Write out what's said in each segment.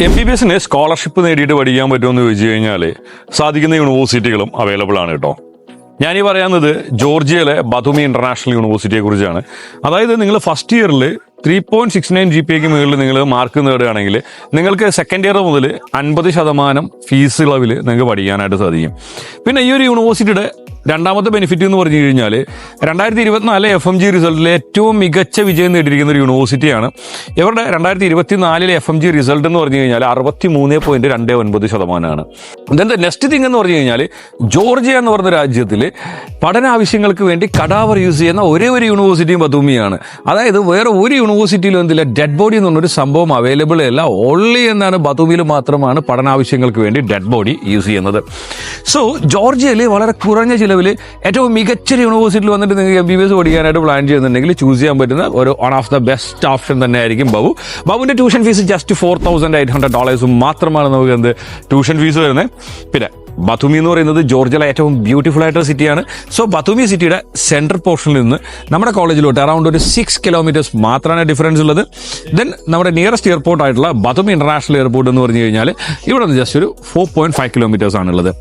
MBBS scholarship നേടിയിട്ട് പഠിക്കാൻ പറ്റുമെന്ന് ചോദിച്ചു കഴിഞ്ഞാൽ സാധിക്കുന്ന യൂണിവേഴ്സിറ്റികളും അവൈലബിൾ ആണ് കേട്ടോ. ഞാനീ പറയുന്നത് ജോർജിയയിലെ ബതുമി ഇന്റർനാഷണൽ യൂണിവേഴ്സിറ്റിയെ കുറിച്ചാണ്. അതായത് നിങ്ങൾ ഫസ്റ്റ് ഇയറിൽ 3.69 GPAക്ക് മുകളിൽ നിങ്ങൾ മാർക്ക് നേടുകയാണെങ്കിൽ നിങ്ങൾക്ക് സെക്കൻഡ് ഇയർ മുതൽ 50% ഫീസ് ഇളവിൽ നിങ്ങൾക്ക് പഠിക്കാനായിട്ട് സാധിക്കും. പിന്നെ ഈ ഒരു യൂണിവേഴ്സിറ്റിയുടെ രണ്ടാമത്തെ ബെനിഫിറ്റ് എന്ന് പറഞ്ഞു കഴിഞ്ഞാൽ 2024 FMG റിസൾട്ടിൽ ഏറ്റവും മികച്ച വിജയം നേടിയിരിക്കുന്ന ഒരു യൂണിവേഴ്സിറ്റിയാണ്. ഇവരുടെ 2024 FMG റിസൾട്ട് എന്ന് പറഞ്ഞു കഴിഞ്ഞാൽ 63.29%. ഇതെന്താ നെക്സ്റ്റ് തിങ് എന്ന് പറഞ്ഞു കഴിഞ്ഞാൽ ജോർജിയ എന്ന് പറഞ്ഞ രാജ്യത്തിൽ പഠന ആവശ്യങ്ങൾക്ക് വേണ്ടി കടാവർ യൂസ് ചെയ്യുന്ന ഒരേ ഒരു യൂണിവേഴ്സിറ്റിയും ബതുമിയാണ്. അതായത് വേറെ ഒരു യൂണിവേഴ്സിറ്റിയിലും എന്തില്ല ഡെഡ് ബോഡി എന്ന് പറഞ്ഞൊരു സംഭവം അവൈലബിൾ അല്ല. ഓൺലി എന്നാണ് ബതുമിയിൽ മാത്രമാണ് പഠനാവശ്യങ്ങൾക്ക് വേണ്ടി ഡെഡ് ബോഡി യൂസ് ചെയ്യുന്നത്. സോ ജോർജിയയിൽ വളരെ കുറഞ്ഞ ചിലവിൽ ഏറ്റവും മികച്ച യൂണിവേഴ്സിറ്റിയിൽ വന്നിട്ട് നിങ്ങൾക്ക് MBBS പഠിക്കാനായിട്ട് പ്ലാൻ ചെയ്യുന്നുണ്ടെങ്കിൽ ചൂസ് ചെയ്യാൻ പറ്റുന്ന ഒരു one of the best option തന്നെ ആയിരിക്കും ബബുവിന്റെ ട്യൂഷൻ ഫീസ് ജസ്റ്റ് $4,800 മാത്രമാണ് നമുക്ക് എന്ത് ട്യൂഷൻ ഫീസ് വരുന്നത്. പിന്നെ ബതുമി എന്ന് പറയുന്നത് ജോർജിയയിലെ ഏറ്റവും ബ്യൂട്ടിഫുൾ ആയിട്ടുള്ള സിറ്റിയാണ്. സോ ബതുമി സിറ്റിയുടെ സെൻട്രൽ പോർഷനിൽ നിന്ന് നമ്മുടെ കോളേജിലോട്ട് അറൗണ്ട് ഒരു 6 kilometers മാത്രമാണ് ഡിഫറൻസ് ഉള്ളത്. ദെൻ നമ്മുടെ നിയറസ്റ്റ് എയർപോർട്ട് ആയിട്ടുള്ള ബതുമി ഇന്റർനാഷണൽ എയർപോർട്ട് എന്ന് പറഞ്ഞു കഴിഞ്ഞാൽ ഇവിടെ നിന്ന് ജസ്റ്റ് ഒരു 4.5 kilometers ആണുള്ളത്.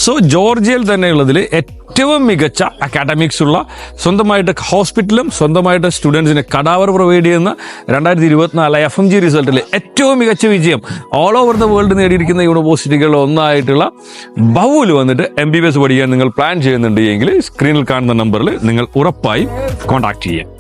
സോ ജോർജിയയിൽ തന്നെ ഉള്ളതിൽ ഏറ്റവും മികച്ച അക്കാഡമിക്സ് ഉള്ള, സ്വന്തമായിട്ട് ഹോസ്പിറ്റലും സ്വന്തമായിട്ട് സ്റ്റുഡൻസിന് കടാവർ പ്രൊവൈഡ് ചെയ്യുന്ന 2024 FMG റിസൾട്ടിൽ ഏറ്റവും മികച്ച വിജയം ഓൾ ഓവർ ദ വേൾഡ് നേടിയിരിക്കുന്ന യൂണിവേഴ്സിറ്റികളിൽ ഒന്നായിട്ടുള്ള ബൗവിൽ വന്നിട്ട് MBBS പഠിക്കാൻ നിങ്ങൾ പ്ലാൻ ചെയ്യുന്നുണ്ട് എങ്കിൽ സ്ക്രീനിൽ കാണുന്ന നമ്പറിൽ നിങ്ങൾ ഉറപ്പായും കോൺടാക്ട് ചെയ്യുക.